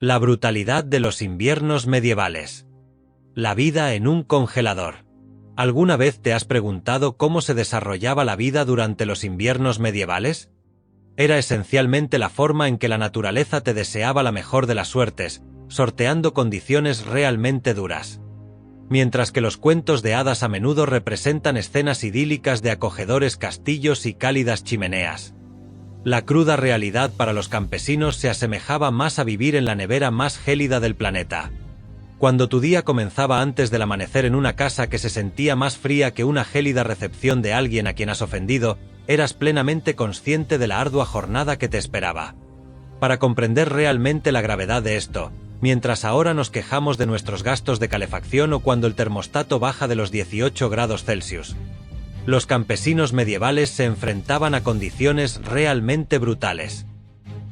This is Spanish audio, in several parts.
La brutalidad de los inviernos medievales. La vida en un congelador. ¿Alguna vez te has preguntado cómo se desarrollaba la vida durante los inviernos medievales? Era esencialmente la forma en que la naturaleza te deseaba la mejor de las suertes, sorteando condiciones realmente duras. Mientras que los cuentos de hadas a menudo representan escenas idílicas de acogedores castillos y cálidas chimeneas. La cruda realidad para los campesinos se asemejaba más a vivir en la nevera más gélida del planeta. Cuando tu día comenzaba antes del amanecer en una casa que se sentía más fría que una gélida recepción de alguien a quien has ofendido, eras plenamente consciente de la ardua jornada que te esperaba. Para comprender realmente la gravedad de esto, mientras ahora nos quejamos de nuestros gastos de calefacción o cuando el termostato baja de los 18 grados Celsius, los campesinos medievales se enfrentaban a condiciones realmente brutales.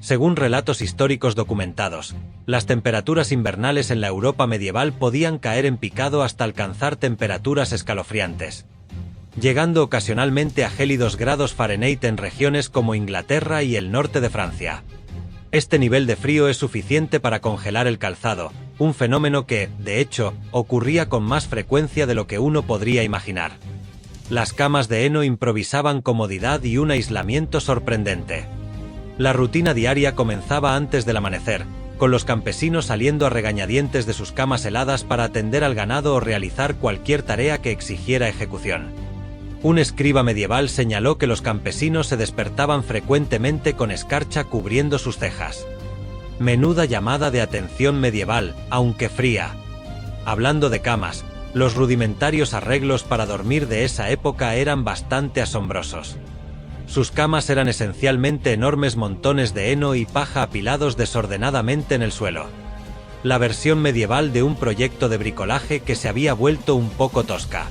Según relatos históricos documentados, las temperaturas invernales en la Europa medieval podían caer en picado hasta alcanzar temperaturas escalofriantes, llegando ocasionalmente a gélidos grados Fahrenheit en regiones como Inglaterra y el norte de Francia. Este nivel de frío es suficiente para congelar el calzado, un fenómeno que, de hecho, ocurría con más frecuencia de lo que uno podría imaginar. Las camas de heno improvisaban comodidad y un aislamiento sorprendente. La rutina diaria comenzaba antes del amanecer, con los campesinos saliendo a regañadientes de sus camas heladas para atender al ganado o realizar cualquier tarea que exigiera ejecución. Un escriba medieval señaló que los campesinos se despertaban frecuentemente con escarcha cubriendo sus cejas. Menuda llamada de atención medieval, aunque fría. Hablando de camas, los rudimentarios arreglos para dormir de esa época eran bastante asombrosos. Sus camas eran esencialmente enormes montones de heno y paja apilados desordenadamente en el suelo. La versión medieval de un proyecto de bricolaje que se había vuelto un poco tosca.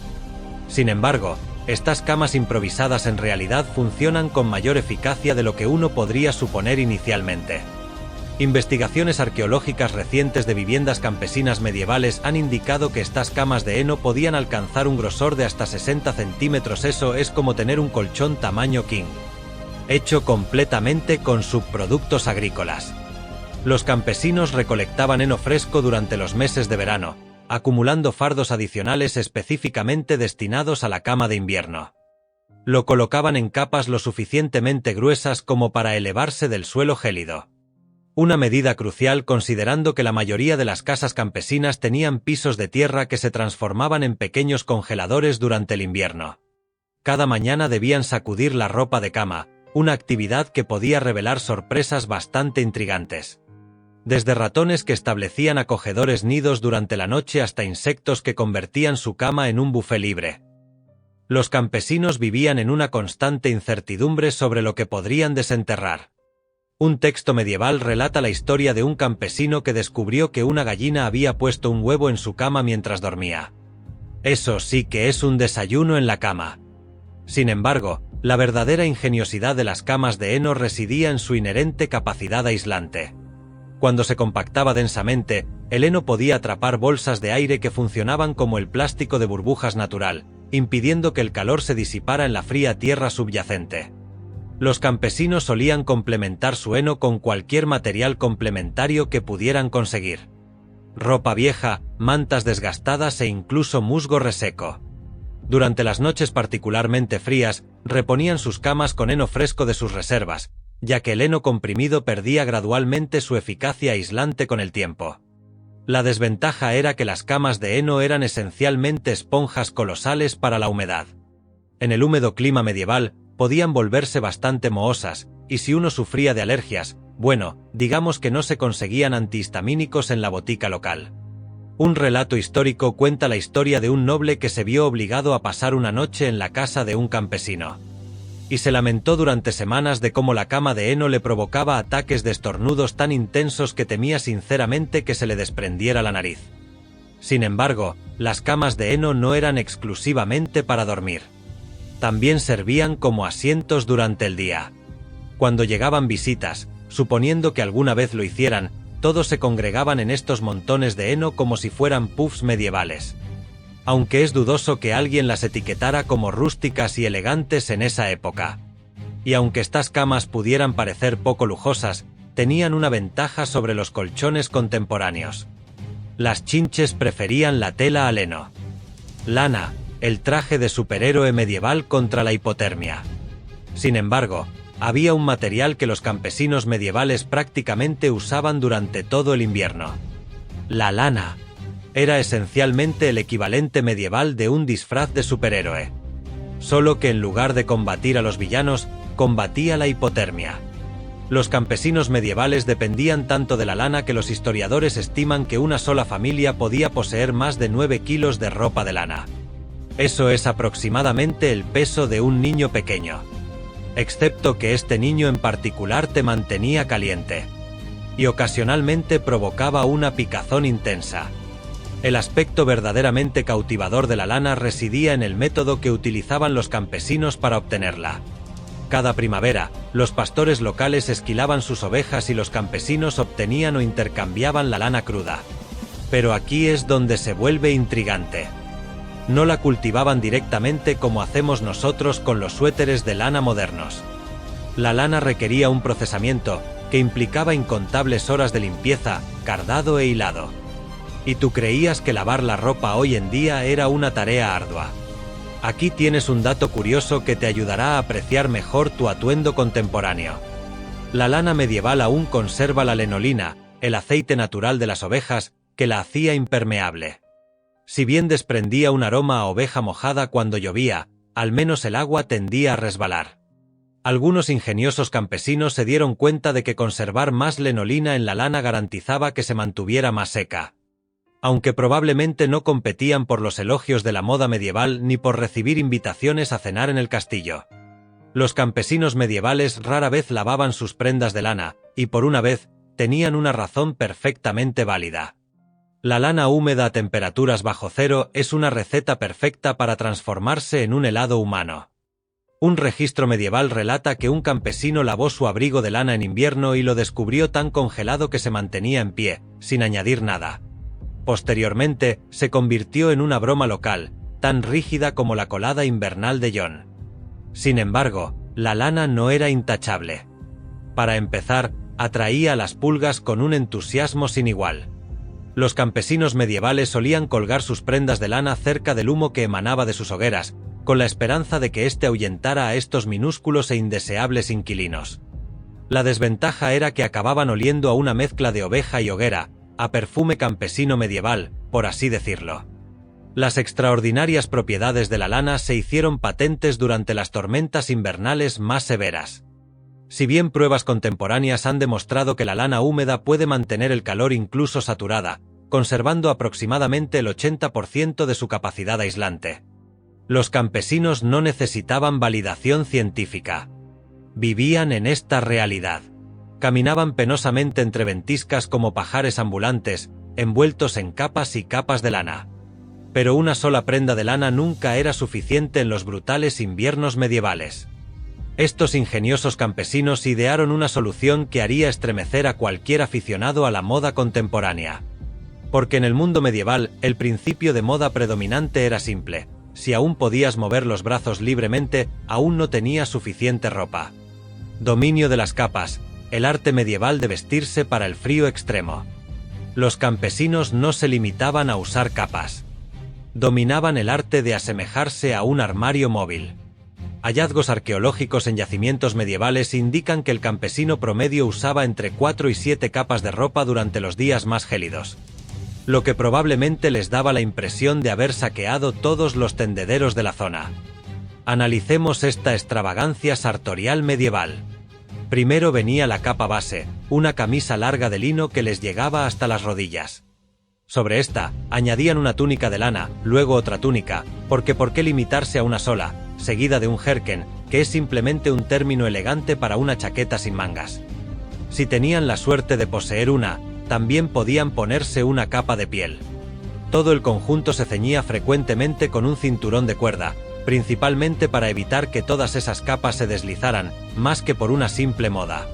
Sin embargo, estas camas improvisadas en realidad funcionan con mayor eficacia de lo que uno podría suponer inicialmente. Investigaciones arqueológicas recientes de viviendas campesinas medievales han indicado que estas camas de heno podían alcanzar un grosor de hasta 60 centímetros. Eso es como tener un colchón tamaño king, hecho completamente con subproductos agrícolas. Los campesinos recolectaban heno fresco durante los meses de verano, acumulando fardos adicionales específicamente destinados a la cama de invierno. Lo colocaban en capas lo suficientemente gruesas como para elevarse del suelo gélido. Una medida crucial considerando que la mayoría de las casas campesinas tenían pisos de tierra que se transformaban en pequeños congeladores durante el invierno. Cada mañana debían sacudir la ropa de cama, una actividad que podía revelar sorpresas bastante intrigantes. Desde ratones que establecían acogedores nidos durante la noche hasta insectos que convertían su cama en un buffet libre. Los campesinos vivían en una constante incertidumbre sobre lo que podrían desenterrar. Un texto medieval relata la historia de un campesino que descubrió que una gallina había puesto un huevo en su cama mientras dormía. Eso sí que es un desayuno en la cama. Sin embargo, la verdadera ingeniosidad de las camas de heno residía en su inherente capacidad aislante. Cuando se compactaba densamente, el heno podía atrapar bolsas de aire que funcionaban como el plástico de burbujas natural, impidiendo que el calor se disipara en la fría tierra subyacente. Los campesinos solían complementar su heno con cualquier material complementario que pudieran conseguir. Ropa vieja, mantas desgastadas e incluso musgo reseco. Durante las noches particularmente frías, reponían sus camas con heno fresco de sus reservas, ya que el heno comprimido perdía gradualmente su eficacia aislante con el tiempo. La desventaja era que las camas de heno eran esencialmente esponjas colosales para la humedad. En el húmedo clima medieval, podían volverse bastante mohosas, y si uno sufría de alergias, bueno, digamos que no se conseguían antihistamínicos en la botica local. Un relato histórico cuenta la historia de un noble que se vio obligado a pasar una noche en la casa de un campesino. Y se lamentó durante semanas de cómo la cama de heno le provocaba ataques de estornudos tan intensos que temía sinceramente que se le desprendiera la nariz. Sin embargo, las camas de heno no eran exclusivamente para dormir. También servían como asientos durante el día. Cuando llegaban visitas, suponiendo que alguna vez lo hicieran, todos se congregaban en estos montones de heno como si fueran puffs medievales. Aunque es dudoso que alguien las etiquetara como rústicas y elegantes en esa época. Y aunque estas camas pudieran parecer poco lujosas, tenían una ventaja sobre los colchones contemporáneos. Las chinches preferían la tela al heno. Lana, el traje de superhéroe medieval contra la hipotermia. Sin embargo, había un material que los campesinos medievales prácticamente usaban durante todo el invierno. La lana. Era esencialmente el equivalente medieval de un disfraz de superhéroe. Solo que en lugar de combatir a los villanos, combatía la hipotermia. Los campesinos medievales dependían tanto de la lana que los historiadores estiman que una sola familia podía poseer más de 9 kilos de ropa de lana. Eso es aproximadamente el peso de un niño pequeño. Excepto que este niño en particular te mantenía caliente. Y ocasionalmente provocaba una picazón intensa. El aspecto verdaderamente cautivador de la lana residía en el método que utilizaban los campesinos para obtenerla. Cada primavera, los pastores locales esquilaban sus ovejas y los campesinos obtenían o intercambiaban la lana cruda. Pero aquí es donde se vuelve intrigante. No la cultivaban directamente como hacemos nosotros con los suéteres de lana modernos. La lana requería un procesamiento que implicaba incontables horas de limpieza, cardado e hilado. Y tú creías que lavar la ropa hoy en día era una tarea ardua. Aquí tienes un dato curioso que te ayudará a apreciar mejor tu atuendo contemporáneo. La lana medieval aún conserva la lenolina, el aceite natural de las ovejas, que la hacía impermeable. Si bien desprendía un aroma a oveja mojada cuando llovía, al menos el agua tendía a resbalar. Algunos ingeniosos campesinos se dieron cuenta de que conservar más lenolina en la lana garantizaba que se mantuviera más seca. Aunque probablemente no competían por los elogios de la moda medieval ni por recibir invitaciones a cenar en el castillo. Los campesinos medievales rara vez lavaban sus prendas de lana, y por una vez, tenían una razón perfectamente válida. La lana húmeda a temperaturas bajo cero es una receta perfecta para transformarse en un helado humano. Un registro medieval relata que un campesino lavó su abrigo de lana en invierno y lo descubrió tan congelado que se mantenía en pie, sin añadir nada. Posteriormente, se convirtió en una broma local, tan rígida como la colada invernal de John. Sin embargo, la lana no era intachable. Para empezar, atraía a las pulgas con un entusiasmo sin igual. Los campesinos medievales solían colgar sus prendas de lana cerca del humo que emanaba de sus hogueras, con la esperanza de que éste ahuyentara a estos minúsculos e indeseables inquilinos. La desventaja era que acababan oliendo a una mezcla de oveja y hoguera, a perfume campesino medieval, por así decirlo. Las extraordinarias propiedades de la lana se hicieron patentes durante las tormentas invernales más severas. Si bien pruebas contemporáneas han demostrado que la lana húmeda puede mantener el calor incluso saturada, conservando aproximadamente el 80% de su capacidad aislante. Los campesinos no necesitaban validación científica. Vivían en esta realidad. Caminaban penosamente entre ventiscas como pajares ambulantes, envueltos en capas y capas de lana. Pero una sola prenda de lana nunca era suficiente en los brutales inviernos medievales. Estos ingeniosos campesinos idearon una solución que haría estremecer a cualquier aficionado a la moda contemporánea. Porque en el mundo medieval, el principio de moda predominante era simple: si aún podías mover los brazos libremente, aún no tenías suficiente ropa. Dominio de las capas, el arte medieval de vestirse para el frío extremo. Los campesinos no se limitaban a usar capas. Dominaban el arte de asemejarse a un armario móvil. Hallazgos arqueológicos en yacimientos medievales indican que el campesino promedio usaba entre 4 y 7 capas de ropa durante los días más gélidos, lo que probablemente les daba la impresión de haber saqueado todos los tendederos de la zona. Analicemos esta extravagancia sartorial medieval. Primero venía la capa base, una camisa larga de lino que les llegaba hasta las rodillas. Sobre esta, añadían una túnica de lana, luego otra túnica, porque ¿por qué limitarse a una sola, seguida de un jerken, que es simplemente un término elegante para una chaqueta sin mangas? Si tenían la suerte de poseer una, también podían ponerse una capa de piel. Todo el conjunto se ceñía frecuentemente con un cinturón de cuerda, principalmente para evitar que todas esas capas se deslizaran, más que por una simple moda.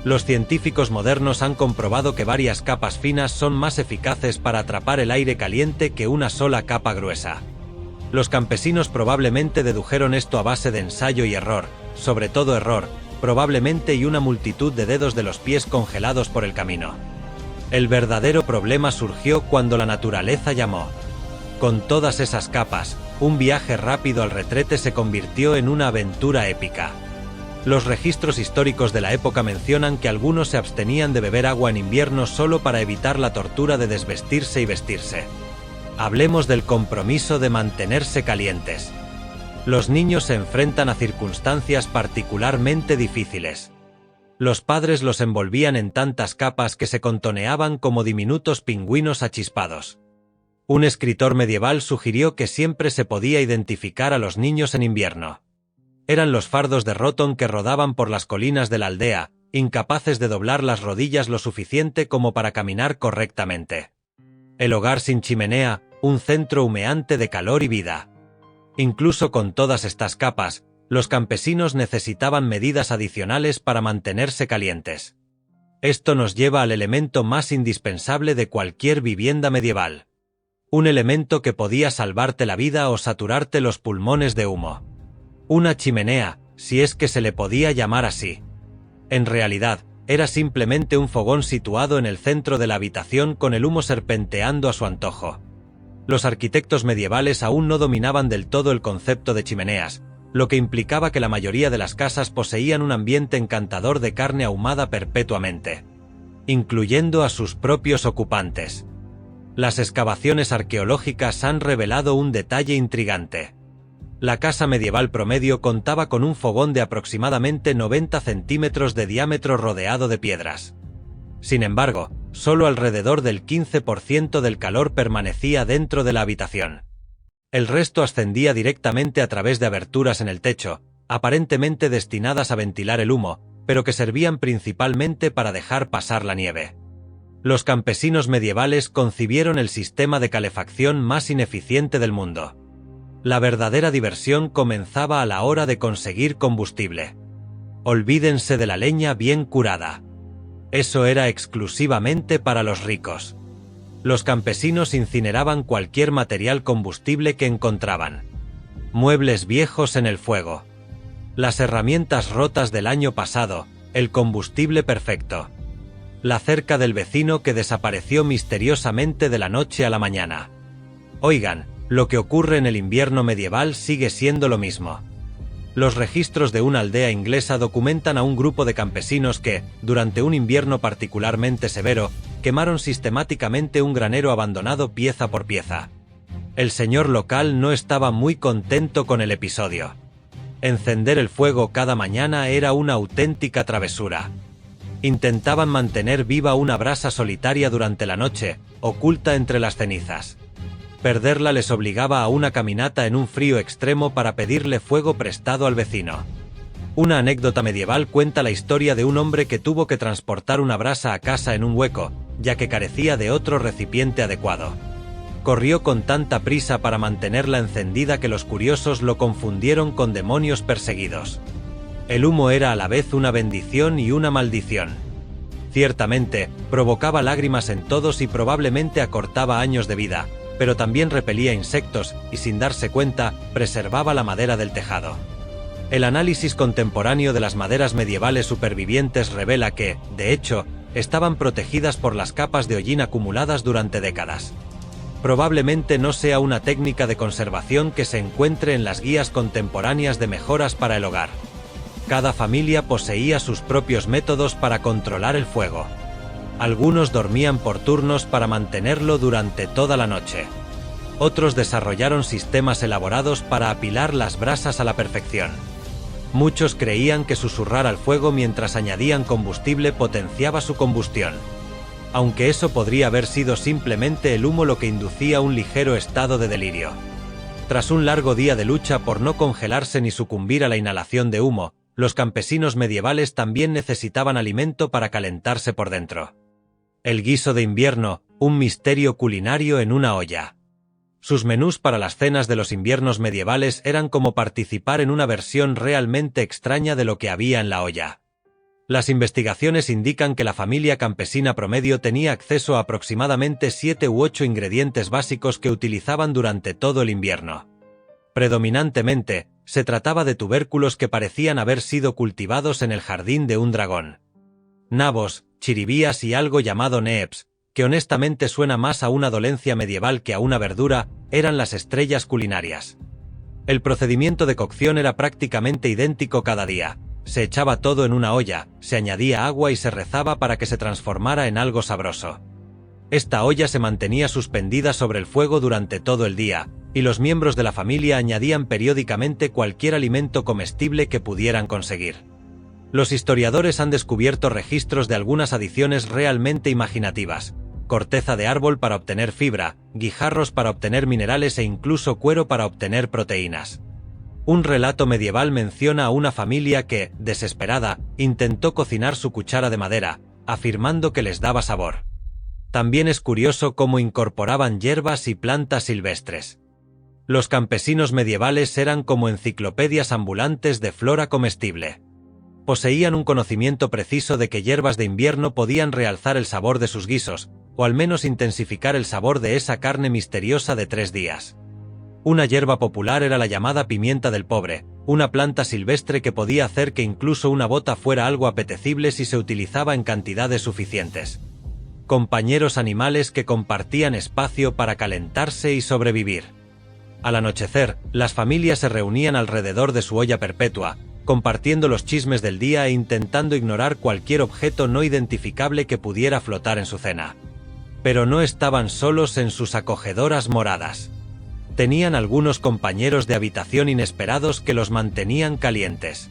Los científicos modernos han comprobado que varias capas finas son más eficaces para atrapar el aire caliente que una sola capa gruesa. Los campesinos probablemente dedujeron esto a base de ensayo y error, sobre todo error, probablemente, y una multitud de dedos de los pies congelados por el camino. El verdadero problema surgió cuando la naturaleza llamó. Con todas esas capas, un viaje rápido al retrete se convirtió en una aventura épica. Los registros históricos de la época mencionan que algunos se abstenían de beber agua en invierno solo para evitar la tortura de desvestirse y vestirse. Hablemos del compromiso de mantenerse calientes. Los niños se enfrentan a circunstancias particularmente difíciles. Los padres los envolvían en tantas capas que se contoneaban como diminutos pingüinos achispados. Un escritor medieval sugirió que siempre se podía identificar a los niños en invierno. Eran los fardos de Roton que rodaban por las colinas de la aldea, incapaces de doblar las rodillas lo suficiente como para caminar correctamente. El hogar sin chimenea, un centro humeante de calor y vida. Incluso con todas estas capas, los campesinos necesitaban medidas adicionales para mantenerse calientes. Esto nos lleva al elemento más indispensable de cualquier vivienda medieval. Un elemento que podía salvarte la vida o saturarte los pulmones de humo. Una chimenea, si es que se le podía llamar así. En realidad, era simplemente un fogón situado en el centro de la habitación con el humo serpenteando a su antojo. Los arquitectos medievales aún no dominaban del todo el concepto de chimeneas, lo que implicaba que la mayoría de las casas poseían un ambiente encantador de carne ahumada perpetuamente, incluyendo a sus propios ocupantes. Las excavaciones arqueológicas han revelado un detalle intrigante. La casa medieval promedio contaba con un fogón de aproximadamente 90 centímetros de diámetro rodeado de piedras. Sin embargo, solo alrededor del 15% del calor permanecía dentro de la habitación. El resto ascendía directamente a través de aberturas en el techo, aparentemente destinadas a ventilar el humo, pero que servían principalmente para dejar pasar la nieve. Los campesinos medievales concibieron el sistema de calefacción más ineficiente del mundo. La verdadera diversión comenzaba a la hora de conseguir combustible. Olvídense de la leña bien curada. Eso era exclusivamente para los ricos. Los campesinos incineraban cualquier material combustible que encontraban. Muebles viejos en el fuego. Las herramientas rotas del año pasado, el combustible perfecto. La cerca del vecino que desapareció misteriosamente de la noche a la mañana. Oigan, lo que ocurre en el invierno medieval sigue siendo lo mismo. Los registros de una aldea inglesa documentan a un grupo de campesinos que, durante un invierno particularmente severo, quemaron sistemáticamente un granero abandonado pieza por pieza. El señor local no estaba muy contento con el episodio. Encender el fuego cada mañana era una auténtica travesura. Intentaban mantener viva una brasa solitaria durante la noche, oculta entre las cenizas. Perderla les obligaba a una caminata en un frío extremo para pedirle fuego prestado al vecino. Una anécdota medieval cuenta la historia de un hombre que tuvo que transportar una brasa a casa en un hueco, ya que carecía de otro recipiente adecuado. Corrió con tanta prisa para mantenerla encendida que los curiosos lo confundieron con demonios perseguidos. El humo era a la vez una bendición y una maldición. Ciertamente, provocaba lágrimas en todos y probablemente acortaba años de vida, pero también repelía insectos y, sin darse cuenta, preservaba la madera del tejado. El análisis contemporáneo de las maderas medievales supervivientes revela que, de hecho, estaban protegidas por las capas de hollín acumuladas durante décadas. Probablemente no sea una técnica de conservación que se encuentre en las guías contemporáneas de mejoras para el hogar. Cada familia poseía sus propios métodos para controlar el fuego. Algunos dormían por turnos para mantenerlo durante toda la noche. Otros desarrollaron sistemas elaborados para apilar las brasas a la perfección. Muchos creían que susurrar al fuego mientras añadían combustible potenciaba su combustión. Aunque eso podría haber sido simplemente el humo lo que inducía un ligero estado de delirio. Tras un largo día de lucha por no congelarse ni sucumbir a la inhalación de humo, los campesinos medievales también necesitaban alimento para calentarse por dentro. El guiso de invierno, un misterio culinario en una olla. Sus menús para las cenas de los inviernos medievales eran como participar en una versión realmente extraña de lo que había en la olla. Las investigaciones indican que la familia campesina promedio tenía acceso a aproximadamente 7 u 8 ingredientes básicos que utilizaban durante todo el invierno. Predominantemente, Se trataba de tubérculos que parecían haber sido cultivados en el jardín de un dragón. Nabos, chiribías y algo llamado neeps, que honestamente suena más a una dolencia medieval que a una verdura, eran las estrellas culinarias. El procedimiento de cocción era prácticamente idéntico cada día. Se echaba todo en una olla, se añadía agua y se rezaba para que se transformara en algo sabroso. Esta olla se mantenía suspendida sobre el fuego durante todo el día, y los miembros de la familia añadían periódicamente cualquier alimento comestible que pudieran conseguir. Los historiadores han descubierto registros de algunas adiciones realmente imaginativas: corteza de árbol para obtener fibra, guijarros para obtener minerales e incluso cuero para obtener proteínas. Un relato medieval menciona a una familia que, desesperada, intentó cocinar su cuchara de madera, afirmando que les daba sabor. También es curioso cómo incorporaban hierbas y plantas silvestres. Los campesinos medievales eran como enciclopedias ambulantes de flora comestible. Poseían un conocimiento preciso de que hierbas de invierno podían realzar el sabor de sus guisos, o al menos intensificar el sabor de esa carne misteriosa de 3 días. Una hierba popular era la llamada pimienta del pobre, una planta silvestre que podía hacer que incluso una bota fuera algo apetecible si se utilizaba en cantidades suficientes. Compañeros animales que compartían espacio para calentarse y sobrevivir. Al anochecer, las familias se reunían alrededor de su olla perpetua, compartiendo los chismes del día e intentando ignorar cualquier objeto no identificable que pudiera flotar en su cena. Pero no estaban solos en sus acogedoras moradas. Tenían algunos compañeros de habitación inesperados que los mantenían calientes.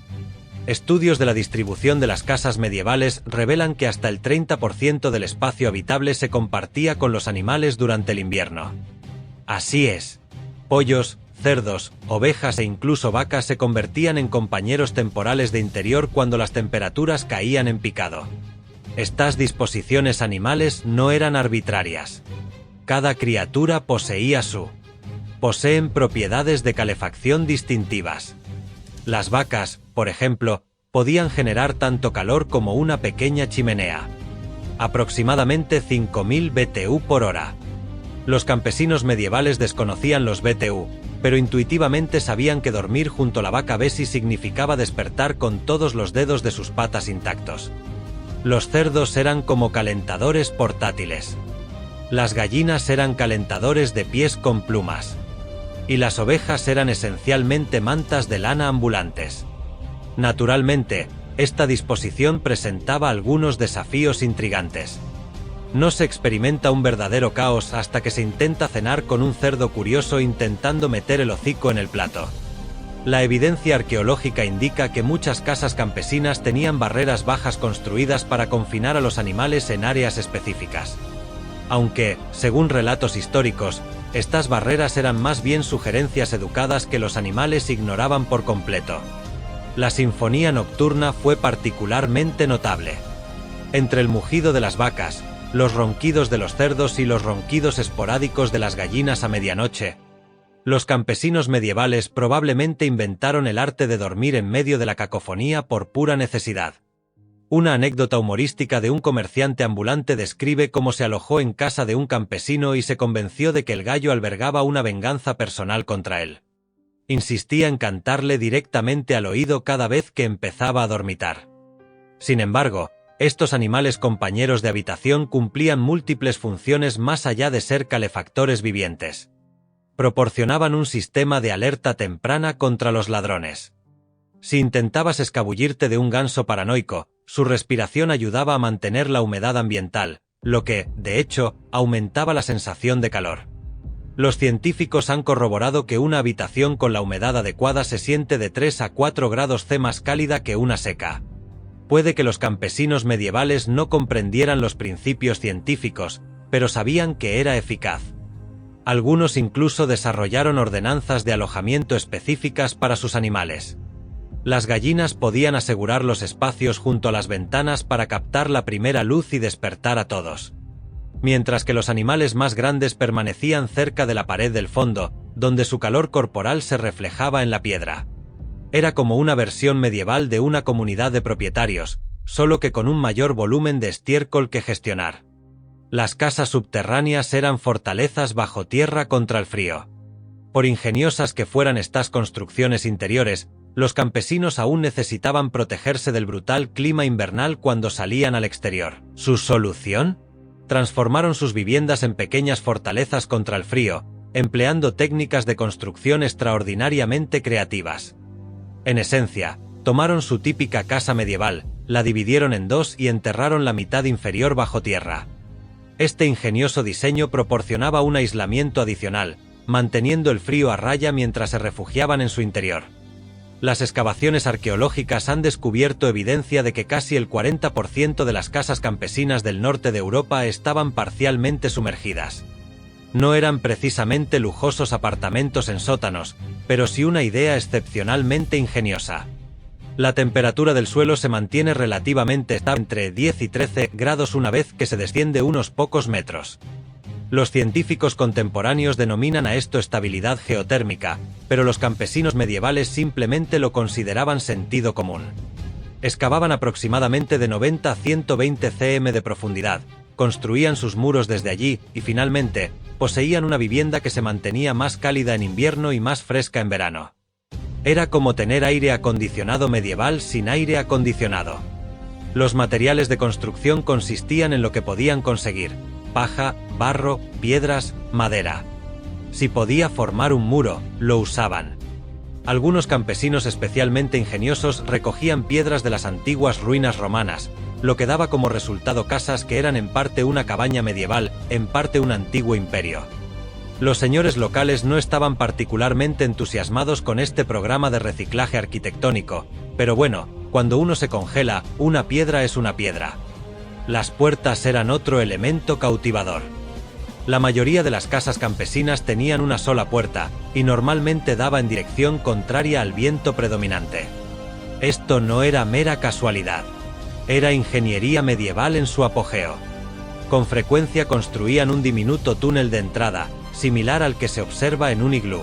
Estudios de la distribución de las casas medievales revelan que hasta el 30% del espacio habitable se compartía con los animales durante el invierno. Así es. Pollos, cerdos, ovejas e incluso vacas se convertían en compañeros temporales de interior cuando las temperaturas caían en picado. Estas disposiciones animales no eran arbitrarias. Cada criatura poseen propiedades de calefacción distintivas. Las vacas, por ejemplo, podían generar tanto calor como una pequeña chimenea. Aproximadamente 5000 BTU por hora. Los campesinos medievales desconocían los BTU, pero intuitivamente sabían que dormir junto a la vaca Bessie significaba despertar con todos los dedos de sus patas intactos. Los cerdos eran como calentadores portátiles. Las gallinas eran calentadores de pies con plumas. Y las ovejas eran esencialmente mantas de lana ambulantes. Naturalmente, esta disposición presentaba algunos desafíos intrigantes. No se experimenta un verdadero caos hasta que se intenta cenar con un cerdo curioso intentando meter el hocico en el plato. La evidencia arqueológica indica que muchas casas campesinas tenían barreras bajas construidas para confinar a los animales en áreas específicas. Aunque, según relatos históricos, estas barreras eran más bien sugerencias educadas que los animales ignoraban por completo. La sinfonía nocturna fue particularmente notable. Entre el mugido de las vacas, los ronquidos de los cerdos y los ronquidos esporádicos de las gallinas a medianoche, los campesinos medievales probablemente inventaron el arte de dormir en medio de la cacofonía por pura necesidad. Una anécdota humorística de un comerciante ambulante describe cómo se alojó en casa de un campesino y se convenció de que el gallo albergaba una venganza personal contra él. Insistía en cantarle directamente al oído cada vez que empezaba a dormitar. Sin embargo, estos animales compañeros de habitación cumplían múltiples funciones más allá de ser calefactores vivientes. Proporcionaban un sistema de alerta temprana contra los ladrones. Si intentabas escabullirte de un ganso paranoico, su respiración ayudaba a mantener la humedad ambiental, lo que, de hecho, aumentaba la sensación de calor. Los científicos han corroborado que una habitación con la humedad adecuada se siente de 3 a 4 grados C más cálida que una seca. Puede que los campesinos medievales no comprendieran los principios científicos, pero sabían que era eficaz. Algunos incluso desarrollaron ordenanzas de alojamiento específicas para sus animales. Las gallinas podían asegurar los espacios junto a las ventanas para captar la primera luz y despertar a todos. Mientras que los animales más grandes permanecían cerca de la pared del fondo, donde su calor corporal se reflejaba en la piedra. Era como una versión medieval de una comunidad de propietarios, solo que con un mayor volumen de estiércol que gestionar. Las casas subterráneas eran fortalezas bajo tierra contra el frío. Por ingeniosas que fueran estas construcciones interiores, los campesinos aún necesitaban protegerse del brutal clima invernal cuando salían al exterior. ¿Su solución? Transformaron sus viviendas en pequeñas fortalezas contra el frío, empleando técnicas de construcción extraordinariamente creativas. En esencia, tomaron su típica casa medieval, la dividieron en dos y enterraron la mitad inferior bajo tierra. Este ingenioso diseño proporcionaba un aislamiento adicional, manteniendo el frío a raya mientras se refugiaban en su interior. Las excavaciones arqueológicas han descubierto evidencia de que casi el 40% de las casas campesinas del norte de Europa estaban parcialmente sumergidas. No eran precisamente lujosos apartamentos en sótanos, pero sí una idea excepcionalmente ingeniosa. La temperatura del suelo se mantiene relativamente estable entre 10 y 13 grados una vez que se desciende unos pocos metros. Los científicos contemporáneos denominan a esto estabilidad geotérmica, pero los campesinos medievales simplemente lo consideraban sentido común. Excavaban aproximadamente de 90 a 120 cm de profundidad, construían sus muros desde allí y finalmente, poseían una vivienda que se mantenía más cálida en invierno y más fresca en verano. Era como tener aire acondicionado medieval sin aire acondicionado. Los materiales de construcción consistían en lo que podían conseguir: paja, barro, piedras, madera. Si podía formar un muro, lo usaban. Algunos campesinos especialmente ingeniosos recogían piedras de las antiguas ruinas romanas, lo que daba como resultado casas que eran en parte una cabaña medieval, en parte un antiguo imperio. Los señores locales no estaban particularmente entusiasmados con este programa de reciclaje arquitectónico, pero bueno, cuando uno se congela, una piedra es una piedra. Las puertas eran otro elemento cautivador. La mayoría de las casas campesinas tenían una sola puerta, y normalmente daba en dirección contraria al viento predominante. Esto no era mera casualidad. Era ingeniería medieval en su apogeo. Con frecuencia construían un diminuto túnel de entrada, similar al que se observa en un iglú.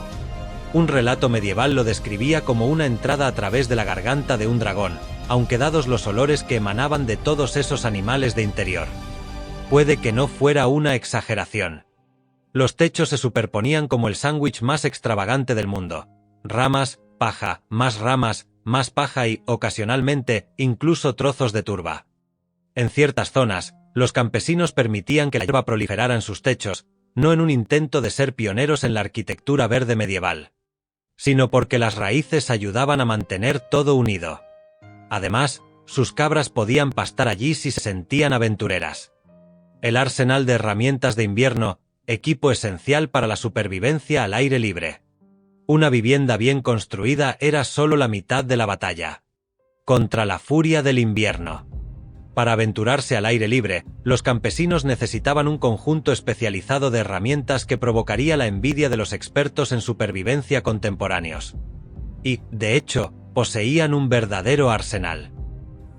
Un relato medieval lo describía como una entrada a través de la garganta de un dragón, aunque dados los olores que emanaban de todos esos animales de interior. Puede que no fuera una exageración. Los techos se superponían como el sándwich más extravagante del mundo. Ramas, paja, más paja y, ocasionalmente, incluso trozos de turba. En ciertas zonas, los campesinos permitían que la hierba proliferara en sus techos, no en un intento de ser pioneros en la arquitectura verde medieval, sino porque las raíces ayudaban a mantener todo unido. Además, sus cabras podían pastar allí si se sentían aventureras. El arsenal de herramientas de invierno, equipo esencial para la supervivencia al aire libre. Una vivienda bien construida era solo la mitad de la batalla contra la furia del invierno. Para aventurarse al aire libre, los campesinos necesitaban un conjunto especializado de herramientas que provocaría la envidia de los expertos en supervivencia contemporáneos. Y, de hecho, poseían un verdadero arsenal.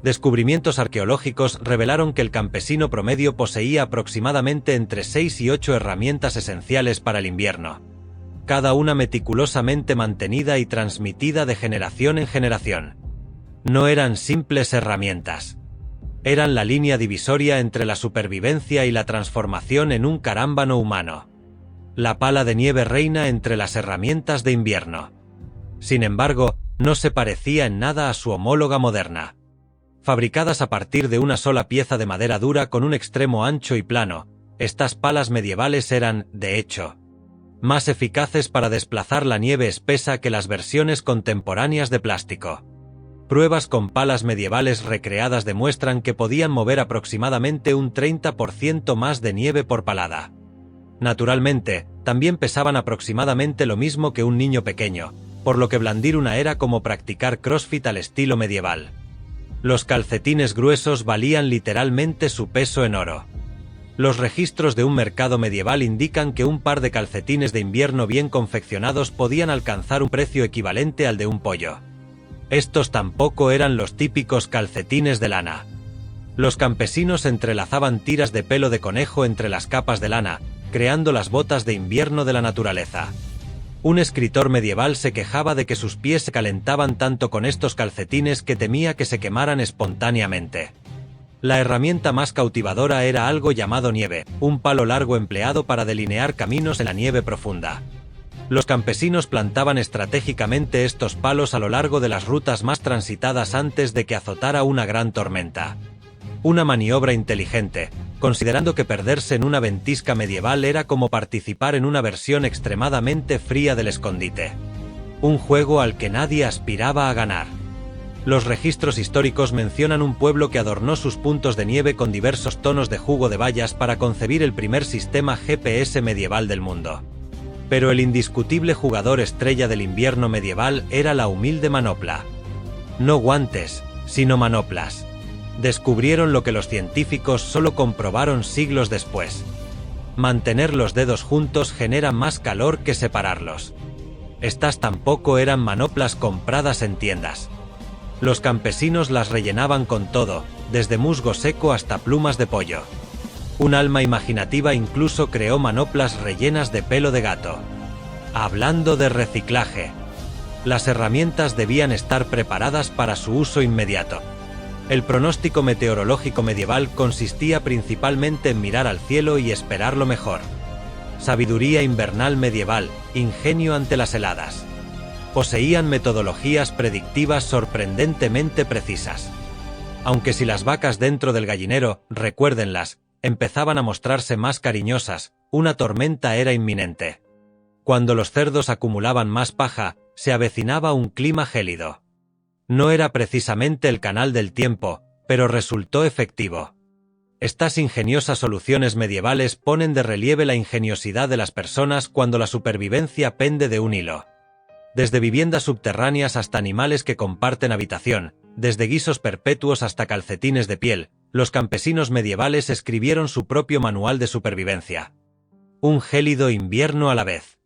Descubrimientos arqueológicos revelaron que el campesino promedio poseía aproximadamente entre 6 y 8 herramientas esenciales para el invierno, cada una meticulosamente mantenida y transmitida de generación en generación. No eran simples herramientas. Eran la línea divisoria entre la supervivencia y la transformación en un carámbano humano. La pala de nieve reina entre las herramientas de invierno. Sin embargo, no se parecía en nada a su homóloga moderna. Fabricadas a partir de una sola pieza de madera dura con un extremo ancho y plano, estas palas medievales eran, de hecho, más eficaces para desplazar la nieve espesa que las versiones contemporáneas de plástico. Pruebas con palas medievales recreadas demuestran que podían mover aproximadamente un 30% más de nieve por palada. Naturalmente, también pesaban aproximadamente lo mismo que un niño pequeño, por lo que blandir una era como practicar CrossFit al estilo medieval. Los calcetines gruesos valían literalmente su peso en oro. Los registros de un mercado medieval indican que un par de calcetines de invierno bien confeccionados podían alcanzar un precio equivalente al de un pollo. Estos tampoco eran los típicos calcetines de lana. Los campesinos entrelazaban tiras de pelo de conejo entre las capas de lana, creando las botas de invierno de la naturaleza. Un escritor medieval se quejaba de que sus pies se calentaban tanto con estos calcetines que temía que se quemaran espontáneamente. La herramienta más cautivadora era algo llamado nieve, un palo largo empleado para delinear caminos en la nieve profunda. Los campesinos plantaban estratégicamente estos palos a lo largo de las rutas más transitadas antes de que azotara una gran tormenta. Una maniobra inteligente, considerando que perderse en una ventisca medieval era como participar en una versión extremadamente fría del escondite. Un juego al que nadie aspiraba a ganar. Los registros históricos mencionan un pueblo que adornó sus puntos de nieve con diversos tonos de jugo de bayas para concebir el primer sistema GPS medieval del mundo. Pero el indiscutible jugador estrella del invierno medieval era la humilde manopla. No guantes, sino manoplas. Descubrieron lo que los científicos solo comprobaron siglos después. Mantener los dedos juntos genera más calor que separarlos. Estas tampoco eran manoplas compradas en tiendas. Los campesinos las rellenaban con todo, desde musgo seco hasta plumas de pollo. Un alma imaginativa incluso creó manoplas rellenas de pelo de gato. Hablando de reciclaje, las herramientas debían estar preparadas para su uso inmediato. El pronóstico meteorológico medieval consistía principalmente en mirar al cielo y esperar lo mejor. Sabiduría invernal medieval, ingenio ante las heladas. Poseían metodologías predictivas sorprendentemente precisas. Aunque si las vacas dentro del gallinero, recuérdenlas, empezaban a mostrarse más cariñosas, una tormenta era inminente. Cuando los cerdos acumulaban más paja, se avecinaba un clima gélido. No era precisamente el canal del tiempo, pero resultó efectivo. Estas ingeniosas soluciones medievales ponen de relieve la ingeniosidad de las personas cuando la supervivencia pende de un hilo. Desde viviendas subterráneas hasta animales que comparten habitación, desde guisos perpetuos hasta calcetines de piel, los campesinos medievales escribieron su propio manual de supervivencia. Un gélido invierno a la vez.